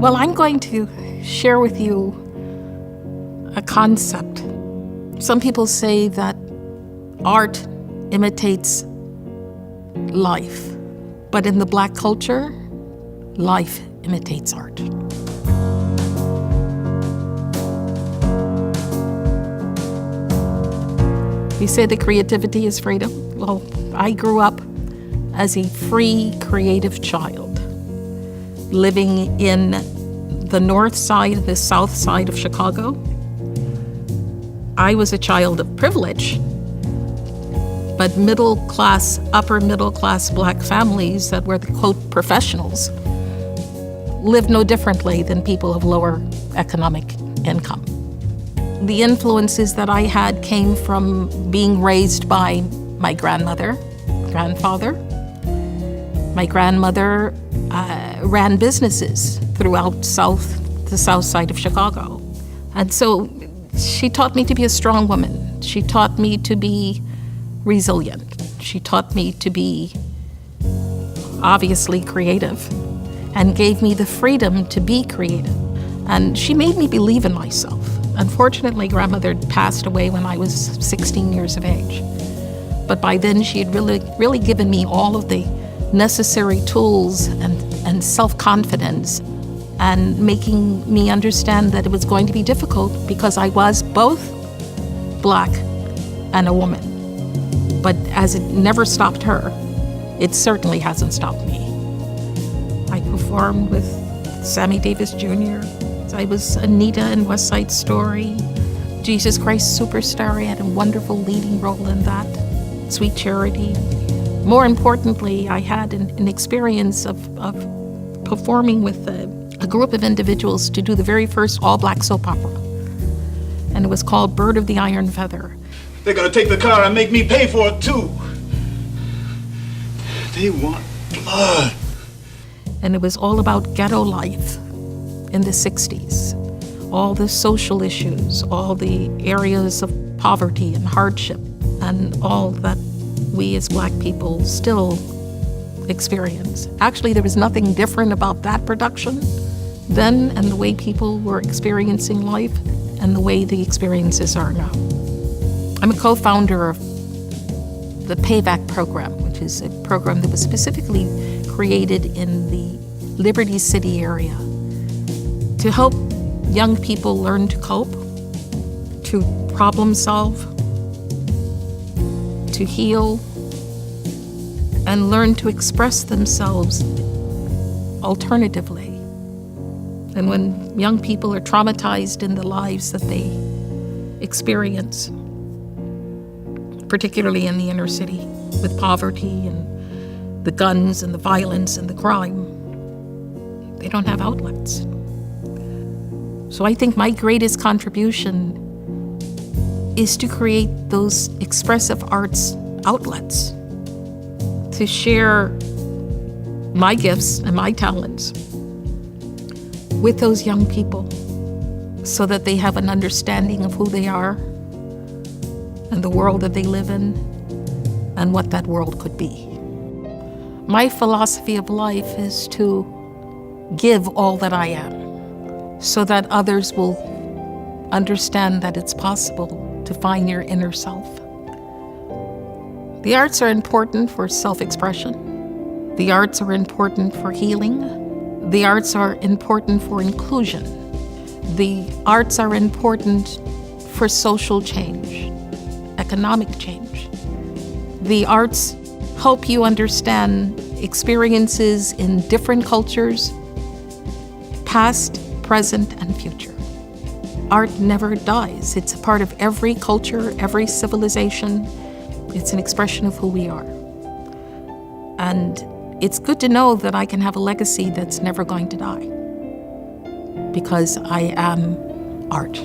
Well, I'm going to share with you a concept. Some people say that art imitates life, but in the Black culture, life imitates art. You say that creativity is freedom? Well, I grew up as a free, creative child, living in the north side, the south side of Chicago. I was a child of privilege, but middle class, upper middle class Black families that were the quote professionals lived no differently than people of lower economic income. The influences that I had came from being raised by my grandmother, grandfather. My grandmother ran businesses throughout the south side of Chicago. And so she taught me to be a strong woman. She taught me to be resilient. She taught me to be obviously creative and gave me the freedom to be creative. And she made me believe in myself. Unfortunately, grandmother passed away when I was 16 years of age. But by then she had really given me all of the necessary tools and self-confidence, and making me understand that it was going to be difficult because I was both Black and a woman. But as it never stopped her, it certainly hasn't stopped me. I performed with Sammy Davis Jr. I was Anita in West Side Story. Jesus Christ Superstar, I had a wonderful leading role in that. Sweet Charity. More importantly, I had an experience of performing with a group of individuals to do the very first all-Black soap opera. And it was called Bird of the Iron Feather. They're gonna take the car and make me pay for it too. They want blood. And it was all about ghetto life in the 60s. All the social issues, all the areas of poverty and hardship, and all that we as Black people still experience. Actually, there was nothing different about that production then and the way people were experiencing life and the way the experiences are now. I'm a co-founder of the Payback program, which is a program that was specifically created in the Liberty City area to help young people learn to cope, to problem solve, to heal, and learn to express themselves alternatively. And when young people are traumatized in the lives that they experience, particularly in the inner city, with poverty and the guns and the violence and the crime, they don't have outlets. So I think my greatest contribution is to create those expressive arts outlets, to share my gifts and my talents with those young people so that they have an understanding of who they are and the world that they live in and what that world could be. My philosophy of life is to give all that I am so that others will understand that it's possible to find your inner self. The arts are important for self-expression. The arts are important for healing. The arts are important for inclusion. The arts are important for social change, economic change. The arts help you understand experiences in different cultures, past, present, and future. Art never dies. It's a part of every culture, every civilization. It's an expression of who we are. And it's good to know that I can have a legacy that's never going to die, because I am art.